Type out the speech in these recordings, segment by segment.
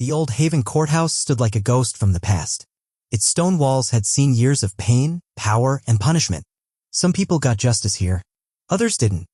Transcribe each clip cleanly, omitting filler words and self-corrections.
The old Haven courthouse stood like a ghost from the past. Its stone walls had seen years of pain, power, and punishment. Some people got justice here. Others didn't.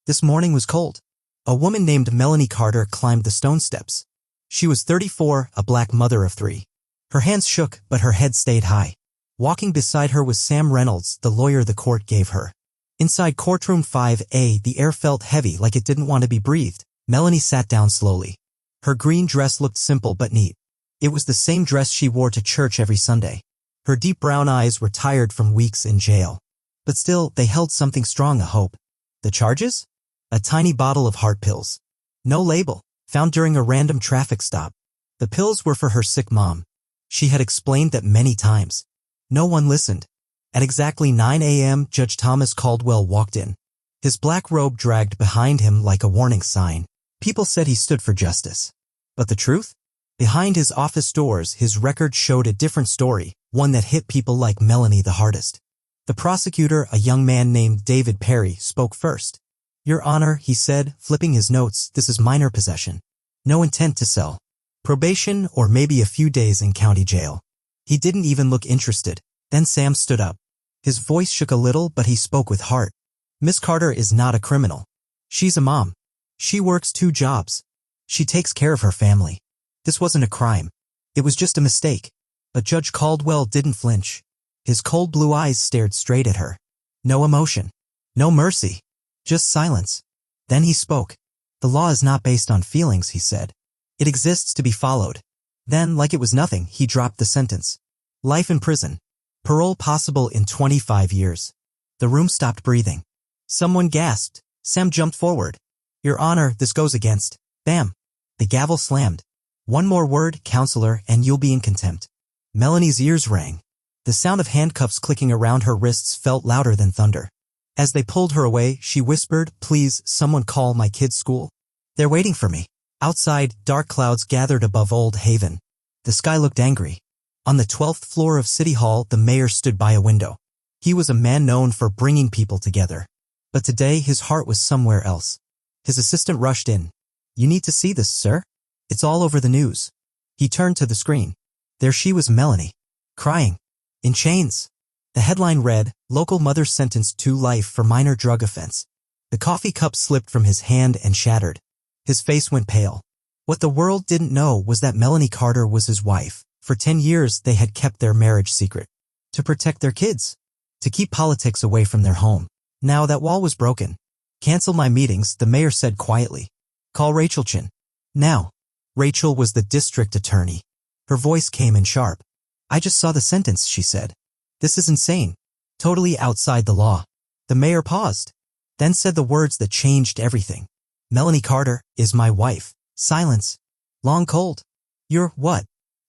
This morning was cold. A woman named Melanie Carter climbed the stone steps. She was 34, a black mother of 3. Her hands shook, but her head stayed high. Walking beside her was Sam Reynolds, the lawyer the court gave her. Inside courtroom 5A, the air felt heavy like it didn't want to be breathed. Melanie sat down slowly. Her green dress looked simple but neat. It was the same dress she wore to church every Sunday. Her deep brown eyes were tired from weeks in jail. But still, they held something strong, a hope. The charges? A tiny bottle of heart pills. No label, found during a random traffic stop. The pills were for her sick mom. She had explained that many times. No one listened. At exactly 9 a.m., Judge Thomas Caldwell walked in. His black robe dragged behind him like a warning sign. People said he stood for justice. But the truth? Behind his office doors, his record showed a different story, one that hit people like Melanie the hardest. The prosecutor, a young man named David Perry, spoke first. "Your Honor," he said, flipping his notes, "this is minor possession. No intent to sell. Probation or maybe a few days in county jail." He didn't even look interested. Then Sam stood up. His voice shook a little, but he spoke with heart. "Miss Carter is not a criminal. She's a mom. She works 2 jobs. She takes care of her family. This wasn't a crime. It was just a mistake." But Judge Caldwell didn't flinch. His cold blue eyes stared straight at her. No emotion. No mercy. Just silence. Then he spoke. "The law is not based on feelings," he said. "It exists to be followed." Then, like it was nothing, he dropped the sentence. Life in prison. Parole possible in 25 years. The room stopped breathing. Someone gasped. Sam jumped forward. "Your Honor, this goes against..." Bam! The gavel slammed. "One more word, counselor, and you'll be in contempt." Melanie's ears rang. The sound of handcuffs clicking around her wrists felt louder than thunder. As they pulled her away, she whispered, "Please, someone call my kid's school. They're waiting for me." Outside, dark clouds gathered above Old Haven. The sky looked angry. On the 12th floor of City Hall, the mayor stood by a window. He was a man known for bringing people together. But today, his heart was somewhere else. His assistant rushed in. "You need to see this, sir. It's all over the news." He turned to the screen. There she was, Melanie. Crying. In chains. The headline read, "Local mother sentenced to life for minor drug offense." The coffee cup slipped from his hand and shattered. His face went pale. What the world didn't know was that Melanie Carter was his wife. For 10 years, they had kept their marriage secret. To protect their kids. To keep politics away from their home. Now that wall was broken. "Cancel my meetings," the mayor said quietly. "Call Rachel Chin. Now." Rachel was the district attorney. Her voice came in sharp. "I just saw the sentence," she said. "This is insane. Totally outside the law." The mayor paused. Then said the words that changed everything. "Melanie Carter is my wife." Silence. Long cold. "You're what?"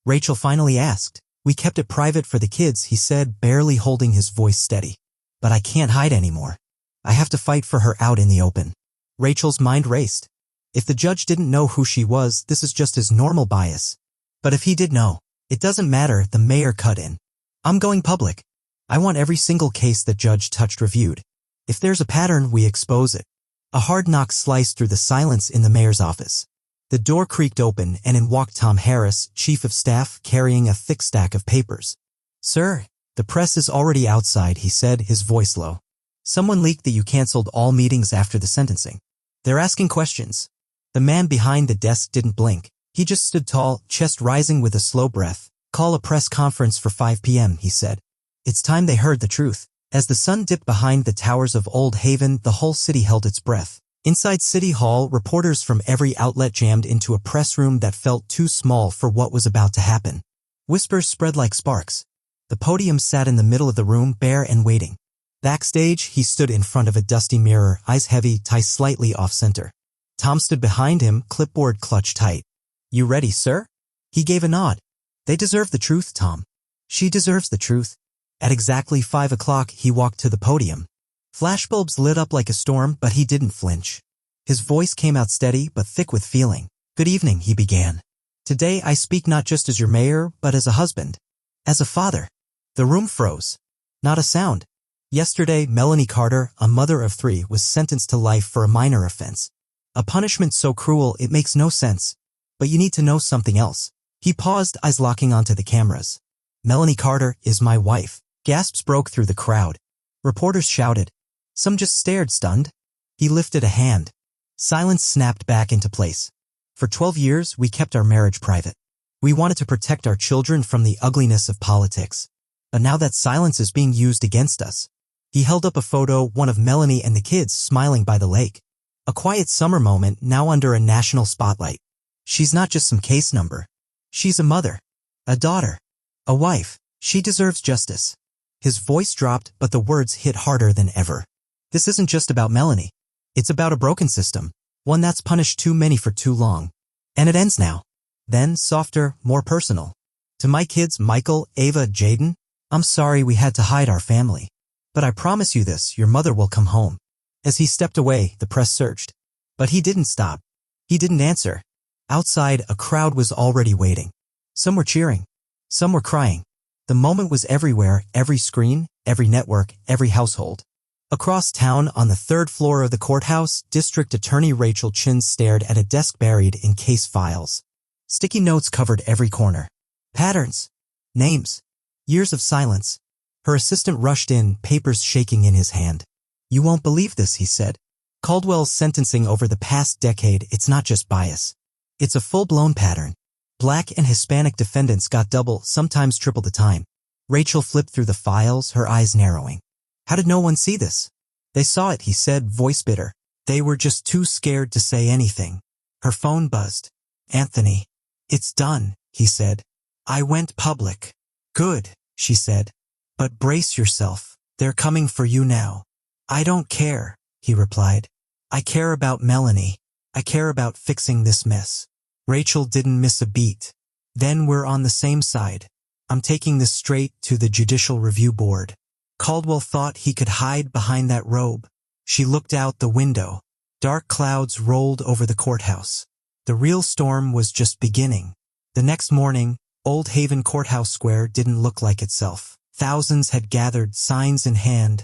Rachel finally asked. "We kept it private for the kids," he said, barely holding his voice steady. "But I can't hide anymore. I have to fight for her out in the open." Rachel's mind raced. If the judge didn't know who she was, this is just his normal bias. But if he did know, it doesn't matter, the mayor cut in. "I'm going public. I want every single case that Judge touched reviewed. If there's a pattern, we expose it." A hard knock sliced through the silence in the mayor's office. The door creaked open, and in walked Tom Harris, chief of staff, carrying a thick stack of papers. "Sir, the press is already outside," he said, his voice low. "Someone leaked that you canceled all meetings after the sentencing. They're asking questions." The man behind the desk didn't blink. He just stood tall, chest rising with a slow breath. "Call a press conference for 5 p.m., he said. It's time they heard the truth. As the sun dipped behind the towers of Old Haven, the whole city held its breath. Inside City Hall, reporters from every outlet jammed into a press room that felt too small for what was about to happen. Whispers spread like sparks. The podium sat in the middle of the room, bare and waiting. Backstage, he stood in front of a dusty mirror, eyes heavy, tie slightly off-center. Tom stood behind him, clipboard clutched tight. "You ready, sir?" He gave a nod. "They deserve the truth, Tom. She deserves the truth." At exactly 5 o'clock, he walked to the podium. Flashbulbs lit up like a storm, but he didn't flinch. His voice came out steady, but thick with feeling. "Good evening," he began. "Today I speak not just as your mayor, but as a husband. As a father." The room froze. Not a sound. Yesterday, Melanie Carter, a mother of 3, was sentenced to life for a minor offense. A punishment so cruel it makes no sense. But you need to know something else. He paused, eyes locking onto the cameras. Melanie Carter is my wife. Gasps broke through the crowd. Reporters shouted. Some just stared, stunned. He lifted a hand. Silence snapped back into place. For 12 years, we kept our marriage private. We wanted to protect our children from the ugliness of politics. But now that silence is being used against us. He held up a photo, one of Melanie and the kids smiling by the lake. A quiet summer moment now under a national spotlight. She's not just some case number. She's a mother, a daughter, a wife. She deserves justice. His voice dropped, but the words hit harder than ever. This isn't just about Melanie. It's about a broken system, one that's punished too many for too long. And it ends now. Then, softer, more personal. To my kids, Michael, Ava, Jaden, I'm sorry we had to hide our family. But I promise you this, your mother will come home. As he stepped away, the press surged. But he didn't stop. He didn't answer. Outside, a crowd was already waiting. Some were cheering. Some were crying. The moment was everywhere, every screen, every network, every household. Across town, on the third floor of the courthouse, District Attorney Rachel Chin stared at a desk buried in case files. Sticky notes covered every corner. Patterns. Names. Years of silence. Her assistant rushed in, papers shaking in his hand. You won't believe this, he said. Caldwell's sentencing over the past decade, it's not just bias. It's a full-blown pattern. Black and Hispanic defendants got double, sometimes triple the time. Rachel flipped through the files, her eyes narrowing. How did no one see this? They saw it, he said, voice bitter. They were just too scared to say anything. Her phone buzzed. Anthony. It's done, he said. I went public. Good, she said. But brace yourself. They're coming for you now. I don't care, he replied. I care about Melanie. I care about fixing this mess. Rachel didn't miss a beat. Then we're on the same side. I'm taking this straight to the Judicial Review Board. Caldwell thought he could hide behind that robe. She looked out the window. Dark clouds rolled over the courthouse. The real storm was just beginning. The next morning, Old Haven Courthouse Square didn't look like itself. Thousands had gathered, signs in hand,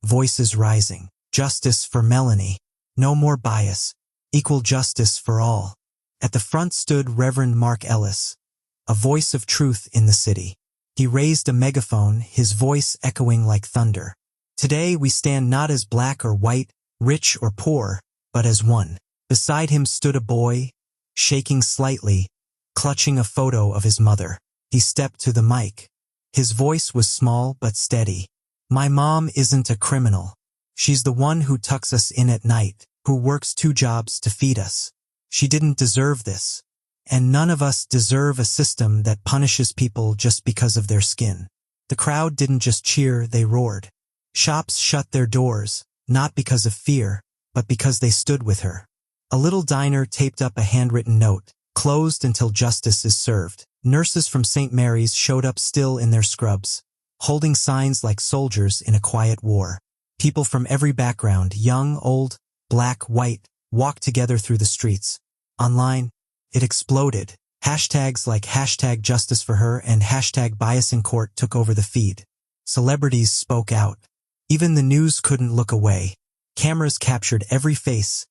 voices rising. Justice for Melanie. No more bias. Equal justice for all. At the front stood Reverend Mark Ellis, a voice of truth in the city. He raised a megaphone, his voice echoing like thunder. Today we stand not as black or white, rich or poor, but as one. Beside him stood a boy, shaking slightly, clutching a photo of his mother. He stepped to the mic. His voice was small but steady. My mom isn't a criminal. She's the one who tucks us in at night, who works 2 jobs to feed us. She didn't deserve this. And none of us deserve a system that punishes people just because of their skin. The crowd didn't just cheer, they roared. Shops shut their doors, not because of fear, but because they stood with her. A little diner taped up a handwritten note, closed until justice is served. Nurses from St. Mary's showed up still in their scrubs, holding signs like soldiers in a quiet war. People from every background, young, old, black, white, walked together through the streets. Online, it exploded. Hashtags like #JusticeForHer and #BiasInCourt took over the feed. Celebrities spoke out. Even the news couldn't look away. Cameras captured every face,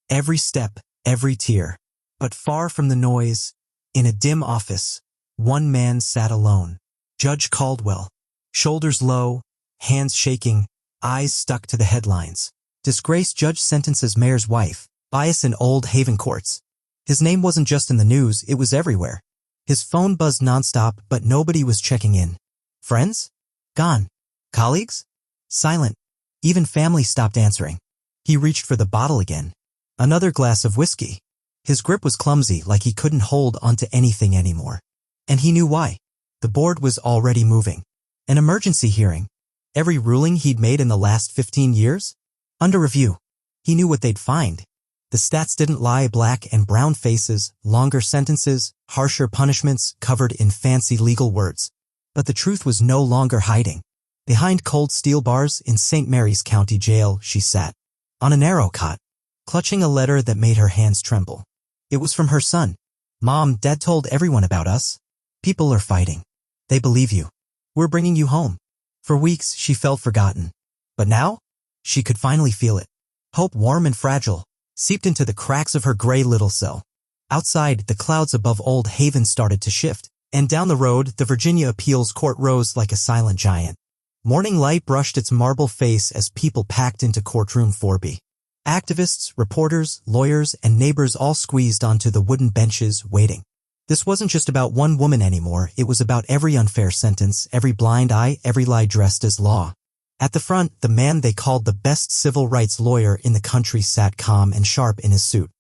every step, every tear. But far from the noise, in a dim office, one man sat alone. Judge Caldwell. Shoulders low, hands shaking, eyes stuck to the headlines. Disgraced judge sentences mayor's wife. Bias in Old Haven courts. His name wasn't just in the news, it was everywhere. His phone buzzed nonstop, but nobody was checking in. Friends? Gone. Colleagues? Silent. Even family stopped answering. He reached for the bottle again. Another glass of whiskey. His grip was clumsy, like he couldn't hold onto anything anymore. And he knew why. The board was already moving. An emergency hearing. Every ruling he'd made in the last 15 years? Under review. He knew what they'd find. The stats didn't lie, black and brown faces, longer sentences, harsher punishments covered in fancy legal words. But the truth was no longer hiding. Behind cold steel bars in St. Mary's County Jail, she sat. On a narrow cot, clutching a letter that made her hands tremble. It was from her son. Mom, Dad told everyone about us. People are fighting. They believe you. We're bringing you home. For weeks, she felt forgotten. But now, she could finally feel it. Hope, warm and fragile, seeped into the cracks of her gray little cell. Outside, the clouds above Old Haven started to shift, and down the road, the Virginia Appeals Court rose like a silent giant. Morning light brushed its marble face as people packed into courtroom 4B. Activists, reporters, lawyers, and neighbors all squeezed onto the wooden benches, waiting. This wasn't just about one woman anymore, it was about every unfair sentence, every blind eye, every lie dressed as law. At the front, the man they called the best civil rights lawyer in the country sat calm and sharp in his suit.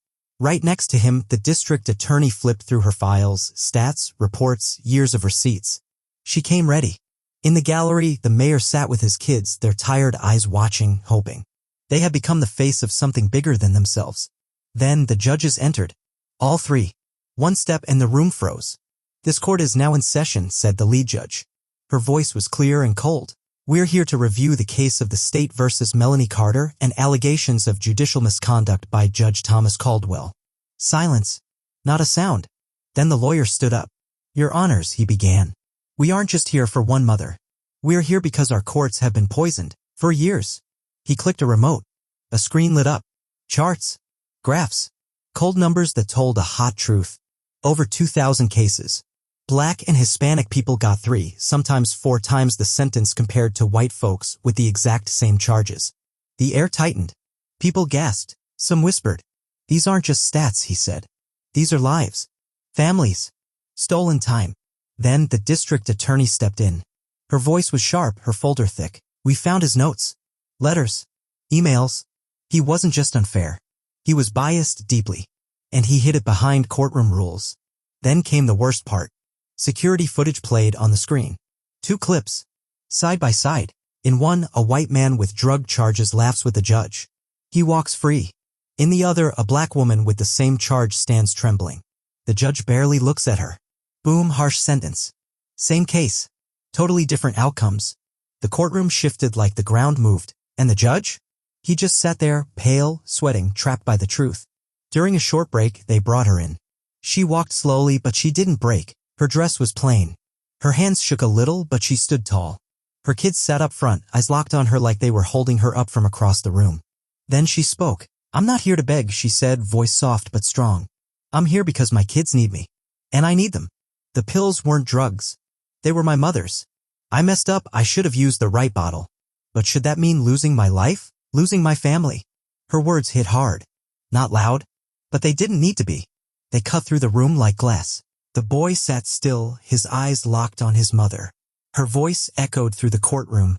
Right next to him, the district attorney flipped through her files, stats, reports, years of receipts. She came ready. In the gallery, the mayor sat with his kids, their tired eyes watching, hoping. They had become the face of something bigger than themselves. Then the judges entered. All three. One step and the room froze. "This court is now in session," said the lead judge. Her voice was clear and cold. "We're here to review the case of the state versus Melanie Carter and allegations of judicial misconduct by Judge Thomas Caldwell." Silence. Not a sound. Then the lawyer stood up. "Your Honors," he began. "We aren't just here for one mother. We're here because our courts have been poisoned. For years." He clicked a remote. A screen lit up. Charts. Graphs. Cold numbers that told a hot truth. Over 2,000 cases. Black and Hispanic people got 3, sometimes 4 times the sentence compared to white folks with the exact same charges. The air tightened. People gasped. Some whispered. "These aren't just stats," he said. "These are lives. Families. Stolen time." Then the district attorney stepped in. Her voice was sharp, her folder thick. "We found his notes. Letters. Emails. He wasn't just unfair. He was biased deeply. And he hid it behind courtroom rules." Then came the worst part. Security footage played on the screen. 2 clips. Side by side. In one, a white man with drug charges laughs with the judge. He walks free. In the other, a black woman with the same charge stands trembling. The judge barely looks at her. Boom, harsh sentence. Same case. Totally different outcomes. The courtroom shifted like the ground moved. And the judge? He just sat there, pale, sweating, trapped by the truth. During a short break, they brought her in. She walked slowly, but she didn't break. Her dress was plain. Her hands shook a little, but she stood tall. Her kids sat up front, eyes locked on her like they were holding her up from across the room. Then she spoke. "I'm not here to beg," she said, voice soft but strong. "I'm here because my kids need me. And I need them. The pills weren't drugs. They were my mother's. I messed up, I should have used the right bottle. But should that mean losing my life? Losing my family?" Her words hit hard. Not loud. But they didn't need to be. They cut through the room like glass. The boy sat still, his eyes locked on his mother. Her voice echoed through the courtroom,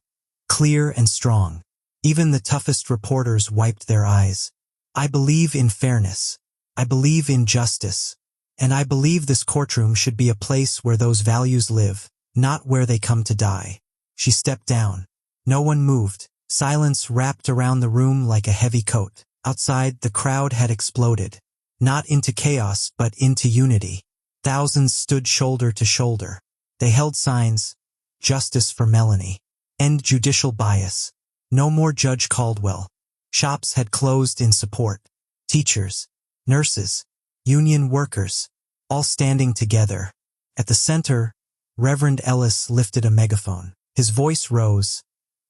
clear and strong. Even the toughest reporters wiped their eyes. "I believe in fairness. I believe in justice. And I believe this courtroom should be a place where those values live, not where they come to die." She stepped down. No one moved. Silence wrapped around the room like a heavy coat. Outside, the crowd had exploded. Not into chaos, but into unity. Thousands stood shoulder to shoulder. They held signs. Justice for Melanie. End judicial bias. No more Judge Caldwell. Shops had closed in support. Teachers, nurses, union workers, all standing together. At the center, Reverend Ellis lifted a megaphone. His voice rose.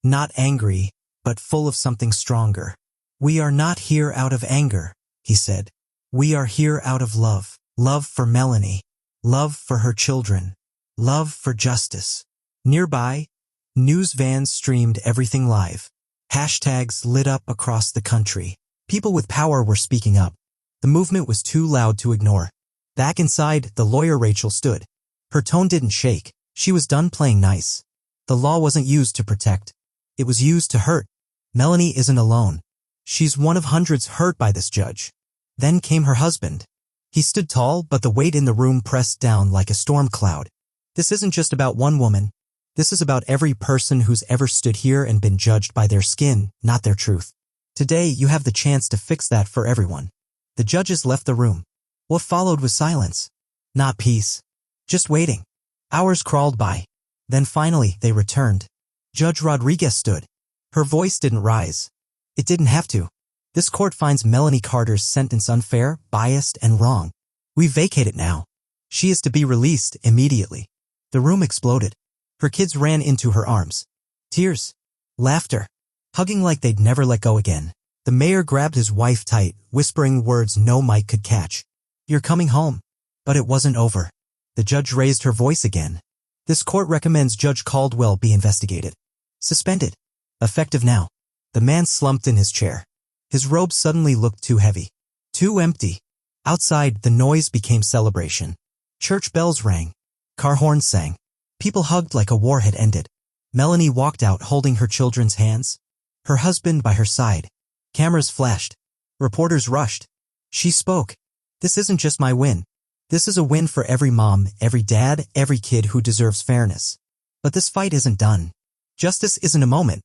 Not angry, but full of something stronger. "We are not here out of anger," he said. "We are here out of love. Love for Melanie. Love for her children. Love for justice." Nearby, news vans streamed everything live. Hashtags lit up across the country. People with power were speaking up. The movement was too loud to ignore. Back inside, the lawyer Rachel stood. Her tone didn't shake. She was done playing nice. The law wasn't used to protect. It was used to hurt. Melanie isn't alone. She's one of hundreds hurt by this judge. Then came her husband. He stood tall, but the weight in the room pressed down like a storm cloud. This isn't just about one woman. This is about every person who's ever stood here and been judged by their skin, not their truth. Today, you have the chance to fix that for everyone. The judges left the room. What followed was silence. Not peace. Just waiting. Hours crawled by. Then finally, they returned. Judge Rodriguez stood. Her voice didn't rise. It didn't have to. "This court finds Melanie Carter's sentence unfair, biased, and wrong. We vacate it now. She is to be released immediately." The room exploded. Her kids ran into her arms. Tears. Laughter. Hugging like they'd never let go again. The mayor grabbed his wife tight, whispering words no mic could catch. You're coming home. But it wasn't over. The judge raised her voice again. This court recommends Judge Caldwell be investigated. Suspended. Effective now. The man slumped in his chair. His robe suddenly looked too heavy. Too empty. Outside, the noise became celebration. Church bells rang. Car horns sang. People hugged like a war had ended. Melanie walked out holding her children's hands. Her husband by her side. Cameras flashed. Reporters rushed. She spoke. This isn't just my win. This is a win for every mom, every dad, every kid who deserves fairness. But this fight isn't done. Justice isn't a moment.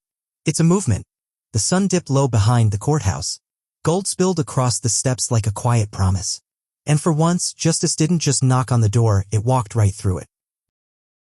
It's a movement. The sun dipped low behind the courthouse. Gold spilled across the steps like a quiet promise. And for once, justice didn't just knock on the door, it walked right through it.